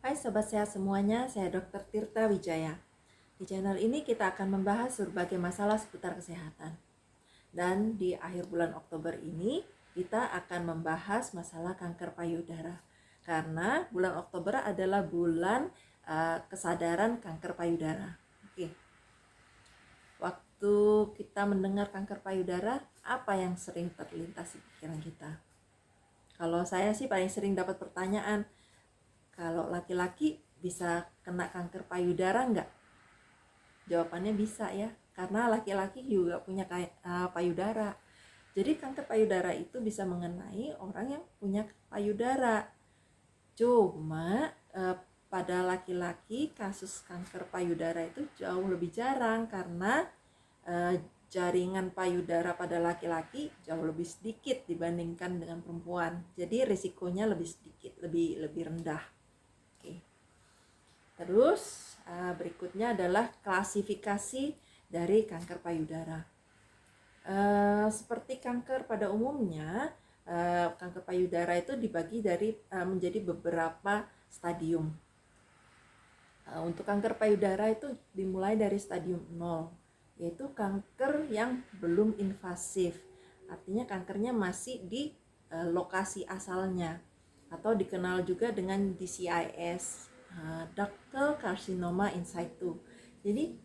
Hai Sobat Sehat semuanya, saya Dr. Tirta Wijaya. Di channel ini kita akan membahas berbagai masalah seputar kesehatan. Dan di akhir bulan Oktober ini, kita akan membahas masalah kanker payudara. Karena bulan Oktober adalah bulan kesadaran kanker payudara. Oke. Waktu kita mendengar kanker payudara, apa yang sering terlintas di pikiran kita? Kalau saya sih paling sering dapat pertanyaan, kalau laki-laki bisa kena kanker payudara enggak? Jawabannya bisa ya, karena laki-laki juga punya payudara. Jadi kanker payudara itu bisa mengenai orang yang punya payudara. Cuma pada laki-laki kasus kanker payudara itu jauh lebih jarang karena jaringan payudara pada laki-laki jauh lebih sedikit dibandingkan dengan perempuan. Jadi risikonya lebih sedikit, lebih rendah. Oke. Terus berikutnya adalah klasifikasi dari kanker payudara. Seperti kanker pada umumnya, kanker payudara itu dibagi menjadi beberapa stadium. Untuk kanker payudara itu dimulai dari stadium 0, yaitu kanker yang belum invasif. Artinya kankernya masih di lokasi asalnya, atau dikenal juga dengan DCIS, ductal carcinoma in situ. Jadi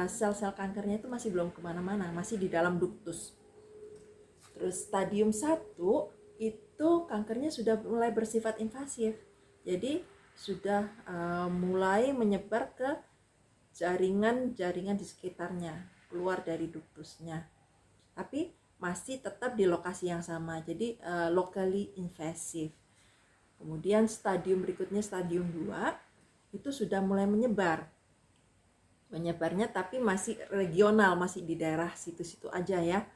sel-sel kankernya itu masih belum kemana-mana, masih di dalam ductus. Terus stadium 1 itu kankernya sudah mulai bersifat invasif, jadi sudah mulai menyebar ke jaringan-jaringan di sekitarnya, keluar dari ductusnya, tapi masih tetap di lokasi yang sama, jadi locally invasive. Kemudian stadium berikutnya, stadium 2, itu sudah mulai menyebarnya tapi masih regional, masih di daerah situ-situ aja ya.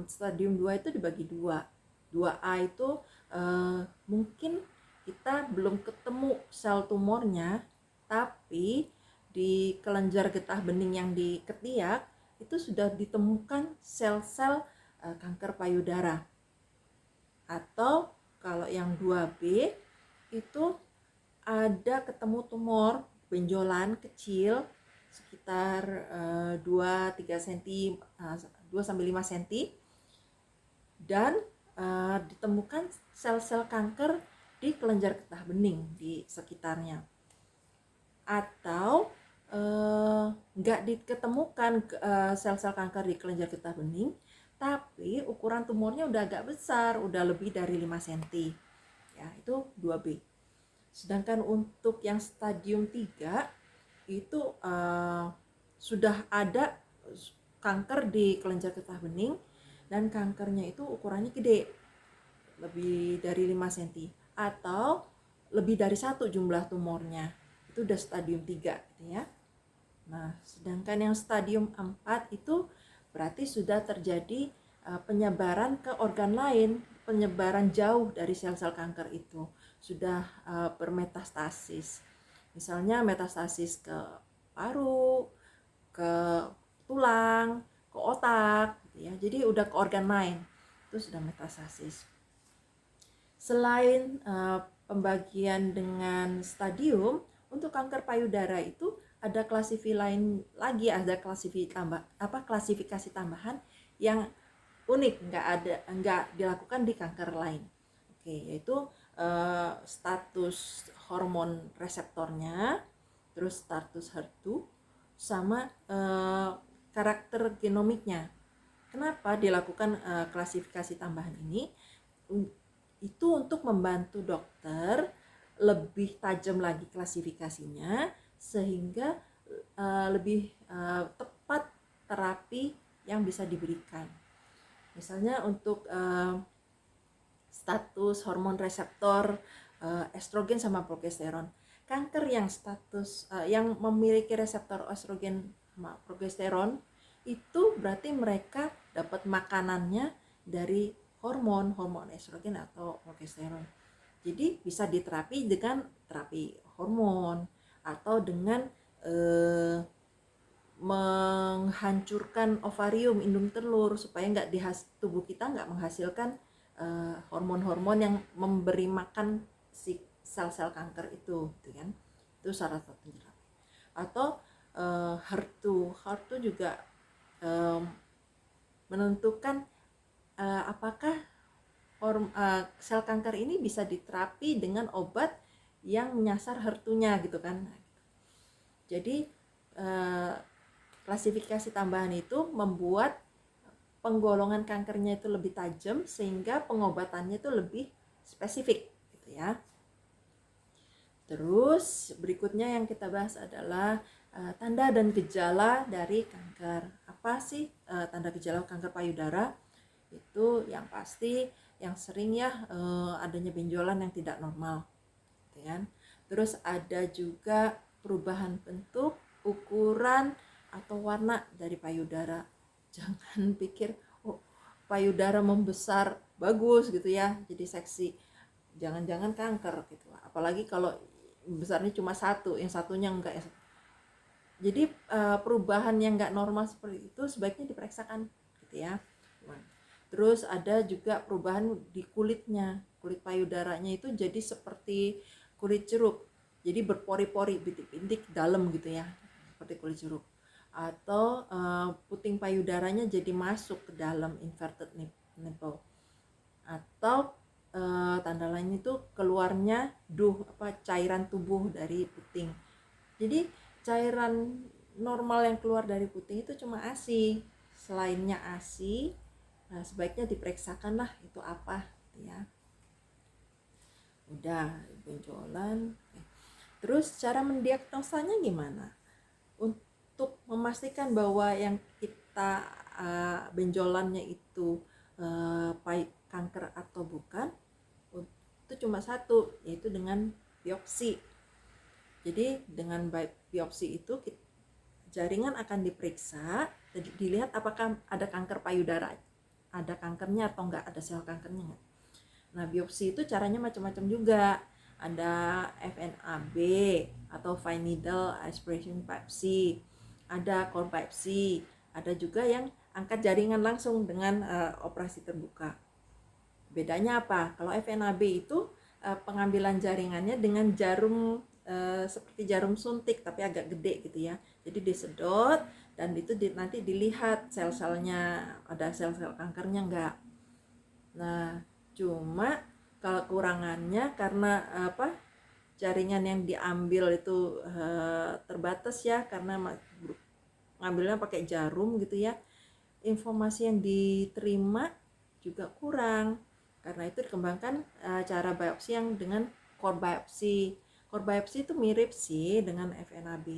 Stadium 2 itu dibagi dua. 2A itu mungkin kita belum ketemu sel tumornya, tapi di kelenjar getah bening yang di ketiak itu sudah ditemukan sel-sel kanker payudara. Atau kalau yang 2B itu ada ketemu tumor benjolan kecil sekitar 2-3 cm, 2-5 cm, dan ditemukan sel-sel kanker di kelenjar getah bening di sekitarnya. Atau nggak diketemukan sel-sel kanker di kelenjar getah bening, tapi ukuran tumornya udah agak besar, udah lebih dari 5 cm. Ya, itu 2B. Sedangkan untuk yang stadium 3 itu sudah ada kanker di kelenjar getah bening dan kankernya itu ukurannya gede, lebih dari 5 cm atau lebih dari 1 jumlah tumornya. Itu udah stadium 3 gitu ya. Nah, sedangkan yang stadium 4 itu berarti sudah terjadi penyebaran ke organ lain, penyebaran jauh dari sel-sel kanker itu, sudah bermetastasis. Misalnya metastasis ke paru, ke tulang, ke otak gitu ya. Jadi udah ke organ lain, itu sudah metastasis. Selain pembagian dengan stadium, untuk kanker payudara itu ada klasifikasi tambahan yang unik, nggak dilakukan di kanker lain. Oke, yaitu status hormon reseptornya, terus status HER2, sama karakter genomiknya. Kenapa dilakukan klasifikasi tambahan ini? Itu untuk membantu dokter lebih tajam lagi klasifikasinya, sehingga lebih tepat terapi yang bisa diberikan. Misalnya untuk status hormon reseptor estrogen sama progesteron. Kanker yang yang memiliki reseptor estrogen sama progesteron itu berarti mereka dapat makanannya dari hormon estrogen atau progesteron. Jadi bisa diterapi dengan terapi hormon atau dengan menghancurkan ovarium, indung telur, supaya tubuh kita nggak menghasilkan hormon-hormon yang memberi makan si sel-sel kanker itu, gitu kan. Itu salah satu terapi. Atau HER2 juga menentukan apakah sel kanker ini bisa diterapi dengan obat yang menyasar HER2-nya gitu kan. Jadi klasifikasi tambahan itu membuat penggolongan kankernya itu lebih tajam sehingga pengobatannya itu lebih spesifik gitu ya. Terus berikutnya yang kita bahas adalah tanda dan gejala dari kanker. Apa sih tanda gejala kanker payudara? Itu yang pasti yang sering ya adanya benjolan yang tidak normal, gitu kan. Terus ada juga perubahan bentuk, ukuran atau warna dari payudara. Jangan pikir payudara membesar bagus gitu ya, jadi seksi. Jangan-jangan kanker gitu. Apalagi kalau besarnya cuma satu, yang satunya enggak. Jadi perubahan yang enggak normal seperti itu sebaiknya diperiksakan gitu ya. Terus ada juga perubahan di kulitnya. Kulit payudaranya itu jadi seperti kulit jeruk. Jadi berpori-pori, bintik-bintik dalam gitu ya. Seperti kulit jeruk. Atau puting payudaranya jadi masuk ke dalam inverted nipple. Atau tanda lain itu keluarnya cairan tubuh dari puting. Jadi cairan normal yang keluar dari puting itu cuma ASI. Selainnya ASI, nah sebaiknya diperiksakan lah itu apa ya. Udah benjolan. Terus cara mendiagnosanya gimana? Untuk memastikan bahwa yang kita benjolannya itu kanker atau bukan, itu cuma satu, yaitu dengan biopsi. Jadi dengan biopsi itu jaringan akan diperiksa, dilihat apakah ada kanker payudara, ada kankernya atau enggak, ada sel kankernya enggak. Nah biopsi itu caranya macam-macam juga. Ada FNAB atau fine needle aspiration biopsy, ada core biopsy, ada juga yang angkat jaringan langsung dengan operasi terbuka. Bedanya apa? Kalau FNAB itu pengambilan jaringannya dengan jarum seperti jarum suntik tapi agak gede gitu ya. Jadi disedot dan itu nanti dilihat sel-selnya, ada sel-sel kankernya enggak. Nah, cuma kalau kurangannya karena jaringan yang diambil itu terbatas ya, karena ngambilnya pakai jarum gitu ya. Informasi yang diterima juga kurang. Karena itu dikembangkan cara biopsi yang dengan core biopsi. Core biopsi itu mirip sih dengan FNAB,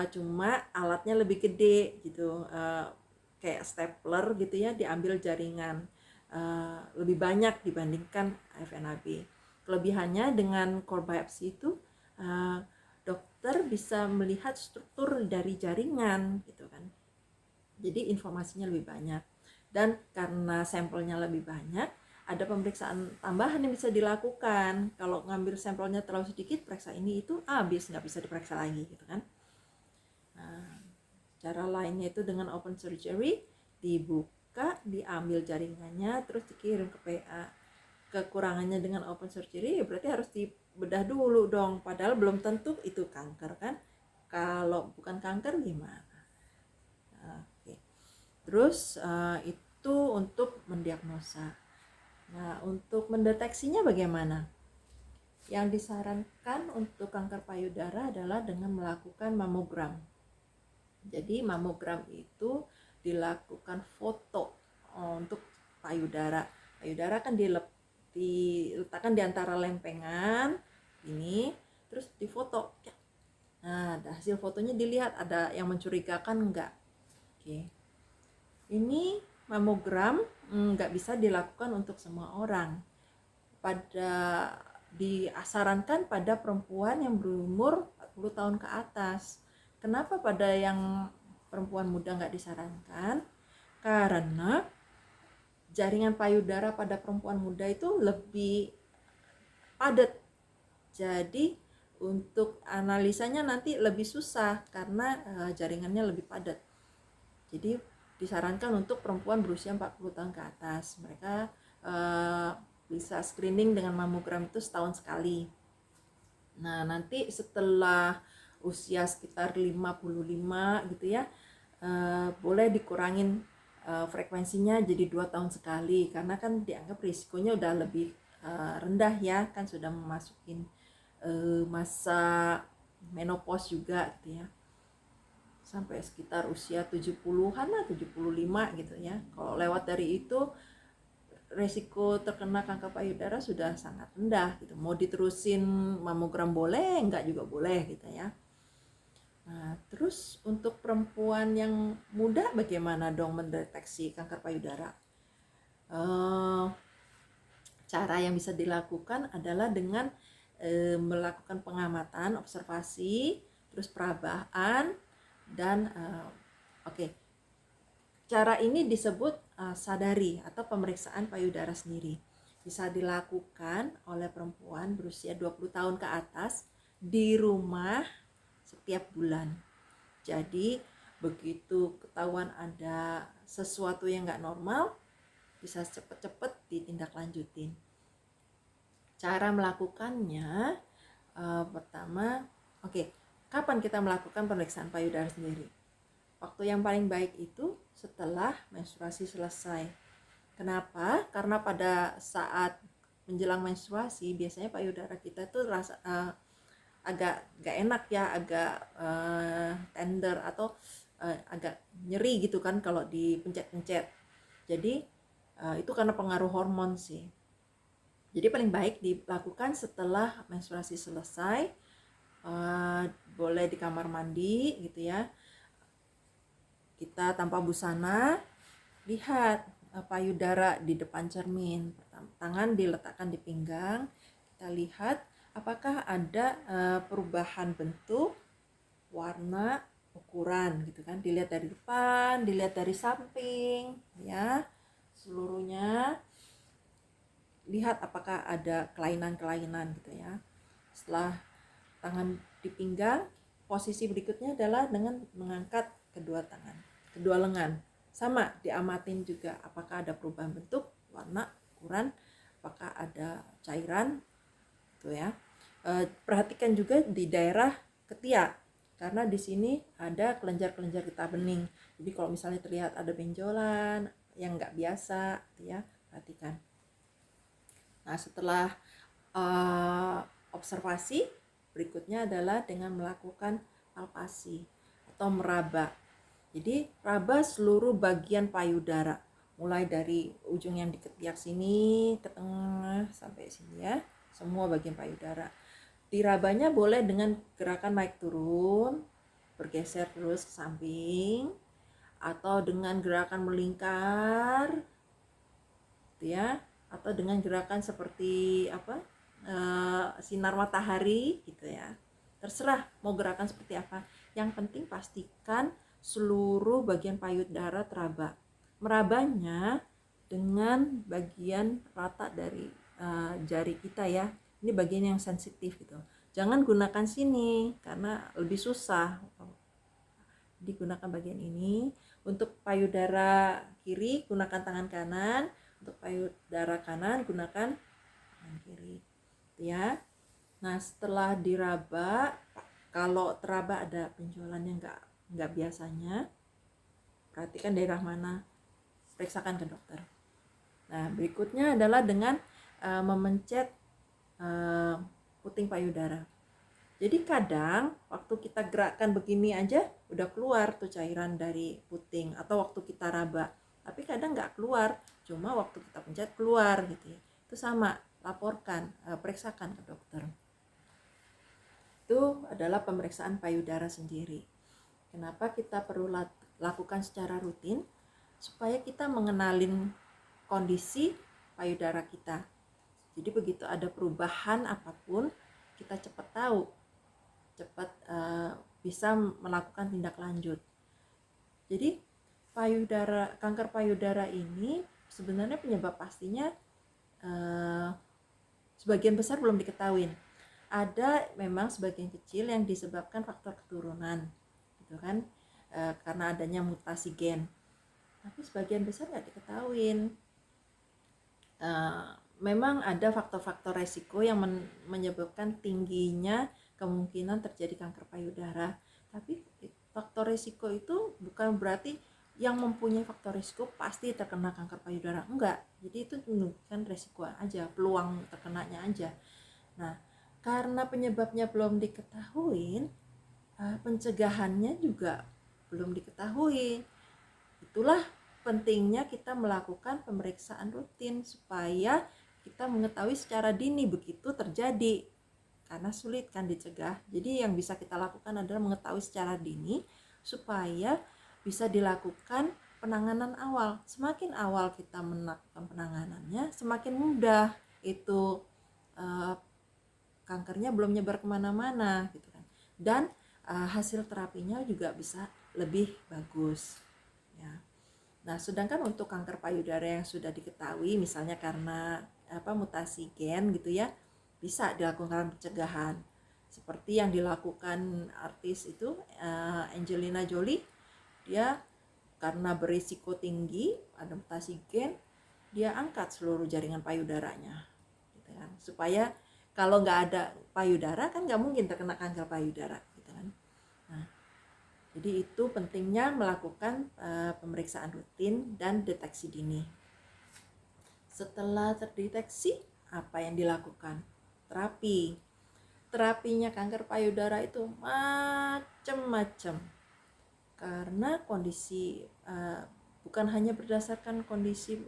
cuma alatnya lebih gede gitu, kayak stapler gitu ya, diambil jaringan lebih banyak dibandingkan FNAB. Kelebihannya dengan core biopsi itu dokter bisa melihat struktur dari jaringan gitu kan. Jadi informasinya lebih banyak, dan karena sampelnya lebih banyak, ada pemeriksaan tambahan yang bisa dilakukan. Kalau ngambil sampelnya terlalu sedikit, periksa ini itu habis, nggak bisa diperiksa lagi gitu kan. Nah, cara lainnya itu dengan open surgery, dibuka, diambil jaringannya, terus dikirim ke PA. Kekurangannya dengan open surgery berarti harus dibedah dulu dong, padahal belum tentu itu kanker kan. Kalau bukan kanker gimana? Terus itu untuk mendiagnosa. Nah, untuk mendeteksinya bagaimana? Yang disarankan untuk kanker payudara adalah dengan melakukan mamogram. Jadi mamogram itu dilakukan foto untuk payudara. Payudara kan diletakkan di antara lempengan ini, terus difoto. Nah, hasil fotonya dilihat ada yang mencurigakan enggak. Oke. Ini mamogram nggak bisa dilakukan untuk semua orang. Disarankan pada perempuan yang berumur 40 tahun ke atas. Kenapa pada yang perempuan muda nggak disarankan? Karena jaringan payudara pada perempuan muda itu lebih padat. Jadi untuk analisanya nanti lebih susah karena jaringannya lebih padat. Jadi disarankan untuk perempuan berusia 40 tahun ke atas. Mereka bisa screening dengan mamogram itu setahun sekali. Nah, nanti setelah usia sekitar 55 gitu ya, boleh dikurangin frekuensinya jadi 2 tahun sekali, karena kan dianggap risikonya udah lebih rendah ya, kan sudah memasukin masa menopause juga gitu ya, sampai sekitar usia 70-an lah, 75 gitu ya. Kalau lewat dari itu resiko terkena kanker payudara sudah sangat rendah gitu. Mau diterusin mamogram boleh, enggak juga boleh gitu ya. Nah, terus untuk perempuan yang muda bagaimana dong mendeteksi kanker payudara? Cara yang bisa dilakukan adalah dengan melakukan pengamatan, observasi, terus perabaan, dan cara ini disebut sadari atau pemeriksaan payudara sendiri. Bisa dilakukan oleh perempuan berusia 20 tahun ke atas di rumah setiap bulan. Jadi begitu ketahuan ada sesuatu yang nggak normal, bisa cepet-cepet ditindaklanjutin. Cara melakukannya, pertama, kapan kita melakukan pemeriksaan payudara sendiri? Waktu yang paling baik itu setelah menstruasi selesai. Kenapa? Karena pada saat menjelang menstruasi biasanya payudara kita tuh rasa agak gak enak ya, agak tender atau agak nyeri gitu kan kalau dipencet-pencet. Jadi itu karena pengaruh hormon sih. Jadi paling baik dilakukan setelah menstruasi selesai, boleh di kamar mandi gitu ya. Kita tanpa busana, lihat payudara di depan cermin. Tangan diletakkan di pinggang, kita lihat apakah ada perubahan bentuk, warna, ukuran gitu kan. Dilihat dari depan, dilihat dari samping ya, seluruhnya. Lihat apakah ada kelainan-kelainan gitu ya. Setelah tangan di pinggang, posisi berikutnya adalah dengan mengangkat kedua tangan, kedua lengan. Sama, diamatin juga apakah ada perubahan bentuk, warna, ukuran, apakah ada cairan gitu ya. Perhatikan juga di daerah ketiak, karena di sini ada kelenjar-kelenjar getah bening. Jadi kalau misalnya terlihat ada benjolan yang nggak biasa gitu ya, perhatikan. Nah, setelah observasi, berikutnya adalah dengan melakukan palpasi atau meraba. Jadi raba seluruh bagian payudara, mulai dari ujung yang di ketiak sini ke tengah sampai sini ya, semua bagian payudara. Dirabanya boleh dengan gerakan naik turun, bergeser terus ke samping, atau dengan gerakan melingkar gitu ya, atau dengan gerakan seperti sinar matahari gitu ya. Terserah mau gerakan seperti apa, yang penting pastikan seluruh bagian payudara teraba. Merabanya dengan bagian rata dari jari kita ya, ini bagian yang sensitif gitu. Jangan gunakan sini karena lebih susah. Digunakan bagian ini. Untuk payudara kiri gunakan tangan kanan, untuk payudara kanan gunakan tangan kiri ya. Nah, setelah diraba, kalau teraba ada penjualan yang nggak biasanya, perhatikan daerah mana, periksakan ke dokter. Nah, berikutnya adalah dengan memencet puting payudara. Jadi kadang waktu kita gerakkan begini aja udah keluar tuh cairan dari puting, atau waktu kita raba, tapi kadang nggak keluar, cuma waktu kita pencet keluar gitu ya. Itu sama, laporkan, periksakan ke dokter. Itu adalah pemeriksaan payudara sendiri. Kenapa kita perlu lakukan secara rutin? Supaya kita mengenalin kondisi payudara kita. Jadi begitu ada perubahan apapun, kita cepat tahu, cepat bisa melakukan tindak lanjut. Jadi kanker payudara ini sebenarnya penyebab pastinya sebagian besar belum diketahui. Ada memang sebagian kecil yang disebabkan faktor keturunan gitu kan, karena adanya mutasi gen, tapi sebagian besar nggak diketahui. memang ada faktor-faktor resiko yang menyebabkan tingginya kemungkinan terjadi kanker payudara. Tapi faktor resiko itu bukan berarti yang mempunyai faktor risiko pasti terkena kanker payudara, enggak. Jadi itu menunjukkan resiko aja, peluang terkenanya aja. Nah, karena penyebabnya belum diketahui, pencegahannya juga belum diketahui. Itulah pentingnya kita melakukan pemeriksaan rutin supaya kita mengetahui secara dini begitu terjadi, karena sulit kan dicegah. Jadi yang bisa kita lakukan adalah mengetahui secara dini supaya bisa dilakukan penanganan awal. Semakin awal kita melakukan penanganannya, semakin mudah itu kankernya belum nyebar kemana-mana gitu kan. Dan hasil terapinya juga bisa lebih bagus ya. Nah, sedangkan untuk kanker payudara yang sudah diketahui misalnya karena mutasi gen gitu ya, bisa dilakukan pencegahan seperti yang dilakukan artis itu Angelina Jolie. Dia karena berisiko tinggi ada mutasi gen, dia angkat seluruh jaringan payudaranya gitu kan, supaya kalau nggak ada payudara kan nggak mungkin terkena kanker payudara gitu kan. Nah, jadi itu pentingnya melakukan pemeriksaan rutin dan deteksi dini. Setelah terdeteksi, apa yang dilakukan? Terapi. Terapinya kanker payudara itu macam-macam. Karena kondisi bukan hanya berdasarkan kondisi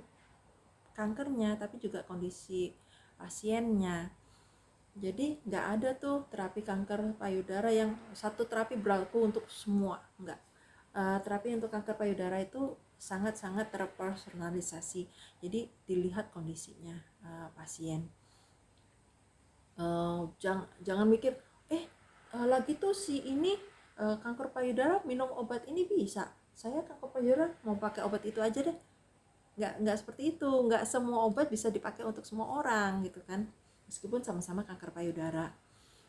kankernya, tapi juga kondisi pasiennya. Jadi nggak ada tuh terapi kanker payudara yang satu terapi berlaku untuk semua, enggak. Terapi untuk kanker payudara itu sangat-sangat terpersonalisasi. Jadi dilihat kondisinya pasien. Jangan mikir lagi tuh si ini kanker payudara minum obat ini bisa. Saya kanker payudara mau pakai obat itu aja deh. Nggak seperti itu. Nggak semua obat bisa dipakai untuk semua orang gitu kan. Meskipun sama-sama kanker payudara.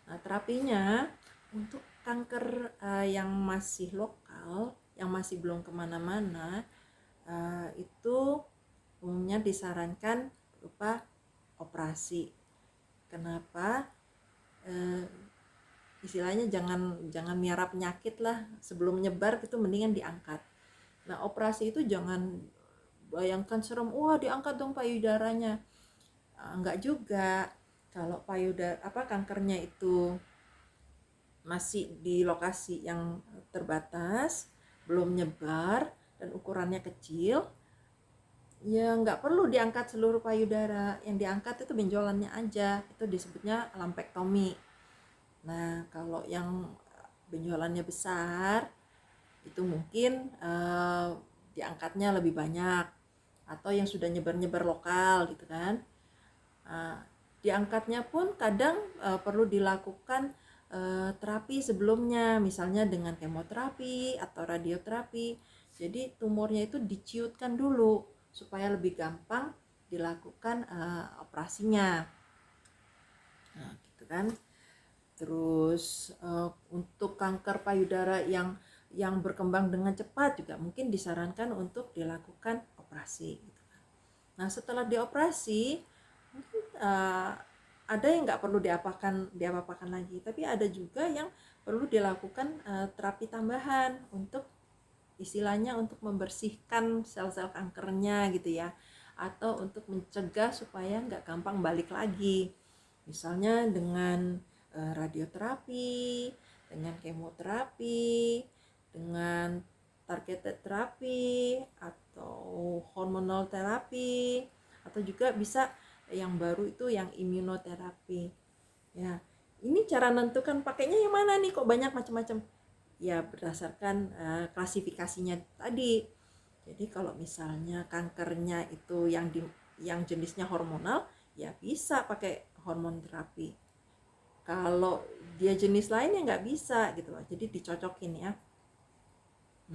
Nah, terapinya untuk kanker yang masih lokal, yang masih belum kemana-mana, itu umumnya disarankan berupa operasi. Kenapa? Istilahnya jangan miara penyakit lah, sebelum menyebar itu mendingan diangkat. Nah, operasi itu jangan bayangkan serem, wah diangkat dong payudaranya. Enggak juga. Kalau payudara kankernya itu masih di lokasi yang terbatas, belum nyebar dan ukurannya kecil, ya nggak perlu diangkat seluruh payudara. Yang diangkat itu benjolannya aja, itu disebutnya lumpektomi. Nah, kalau yang benjolannya besar itu mungkin diangkatnya lebih banyak, atau yang sudah nyebar-nyebar lokal gitu kan. Diangkatnya pun kadang perlu dilakukan terapi sebelumnya, misalnya dengan kemoterapi atau radioterapi. Jadi tumornya itu diciutkan dulu supaya lebih gampang dilakukan operasinya. Nah, gitu kan. Terus untuk kanker payudara yang berkembang dengan cepat juga mungkin disarankan untuk dilakukan operasi gitu kan. Nah, setelah dioperasi mungkin ada yang nggak perlu diapa-apakan lagi, tapi ada juga yang perlu dilakukan terapi tambahan untuk istilahnya untuk membersihkan sel-sel kankernya gitu ya, atau untuk mencegah supaya nggak gampang balik lagi, misalnya dengan radioterapi, dengan kemoterapi, dengan targeted terapi atau hormonal terapi, atau juga bisa yang baru itu yang imunoterapi. Ya, ini cara menentukan pakainya yang mana nih, kok banyak macam-macam. Ya berdasarkan klasifikasinya tadi. Jadi kalau misalnya kankernya itu yang jenisnya hormonal, ya bisa pakai hormon terapi. Kalau dia jenis lain ya nggak bisa gitu loh. Jadi dicocokin ya.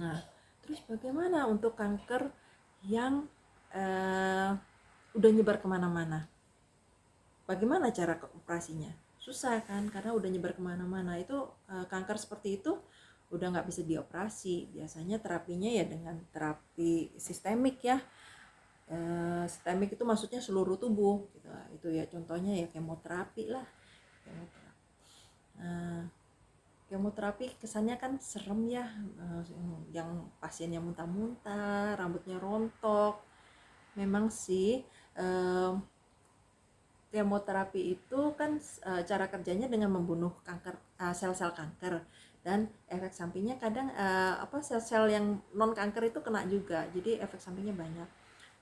Nah, terus bagaimana untuk kanker yang udah nyebar kemana-mana? Bagaimana cara operasinya? Susah kan, karena udah nyebar kemana-mana. Itu kanker seperti itu udah nggak bisa dioperasi. Biasanya terapinya ya dengan terapi sistemik ya. Sistemik itu maksudnya seluruh tubuh gitu. Itu ya contohnya ya kemoterapi lah. Nah, kemoterapi kesannya kan serem ya, yang pasiennya muntah-muntah, rambutnya rontok. Memang sih kemoterapi itu kan cara kerjanya dengan membunuh kanker, sel-sel kanker, dan efek sampingnya kadang sel-sel yang non kanker itu kena juga, jadi efek sampingnya banyak.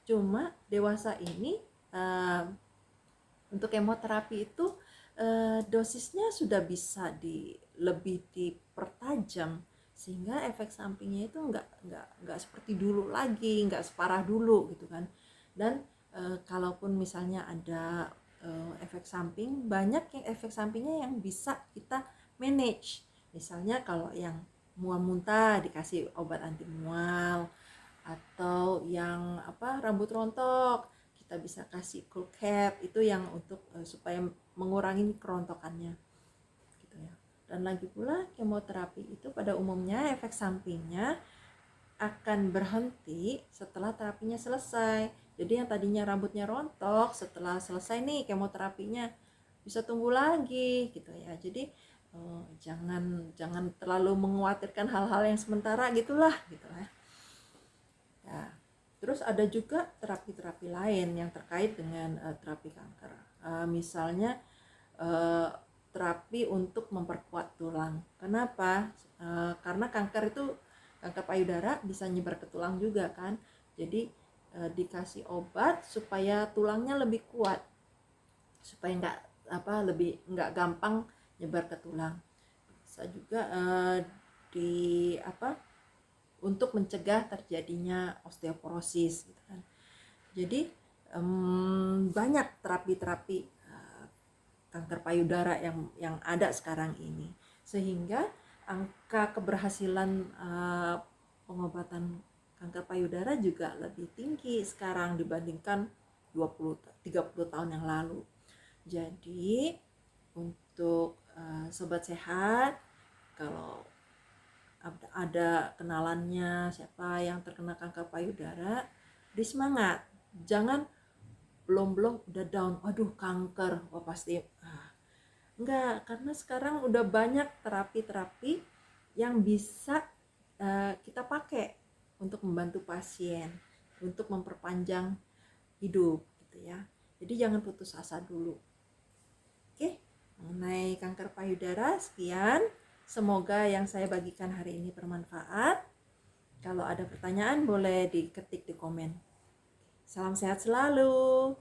Cuma dewasa ini untuk kemoterapi itu dosisnya sudah bisa lebih dipertajam, sehingga efek sampingnya itu nggak seperti dulu lagi, nggak separah dulu gitu kan. Dan kalaupun misalnya ada efek samping, banyak yang efek sampingnya yang bisa kita manage. Misalnya kalau yang mual muntah dikasih obat anti mual, atau yang rambut rontok kita bisa kasih cool cap, itu yang untuk supaya mengurangi kerontokannya gitu ya. Dan lagi pula kemoterapi itu pada umumnya efek sampingnya akan berhenti setelah terapinya selesai. Jadi yang tadinya rambutnya rontok, setelah selesai nih kemoterapinya bisa tumbuh lagi gitu ya. Jadi jangan terlalu mengkhawatirkan hal-hal yang sementara gitulah gitu ya. Ya, terus ada juga terapi-terapi lain yang terkait dengan terapi kanker. Misalnya terapi untuk memperkuat tulang. Kenapa? Karena kanker payudara bisa nyebar ke tulang juga kan. Jadi dikasih obat supaya tulangnya lebih kuat, supaya nggak gampang nyebar ke tulang. Bisa juga untuk mencegah terjadinya osteoporosis gitu kan. Jadi banyak terapi-terapi kanker payudara yang ada sekarang ini, sehingga angka keberhasilan pengobatan kanker payudara juga lebih tinggi sekarang dibandingkan 20-30 tahun yang lalu. Jadi untuk sobat sehat, kalau ada kenalannya siapa yang terkena kanker payudara, beri semangat. Jangan belum udah down, aduh kanker, wah pasti enggak, karena sekarang udah banyak terapi-terapi yang bisa kita pakai untuk membantu pasien untuk memperpanjang hidup gitu ya. Jadi jangan putus asa dulu. Oke, mengenai kanker payudara sekian. Semoga yang saya bagikan hari ini bermanfaat. Kalau ada pertanyaan boleh diketik di komen. Salam sehat selalu.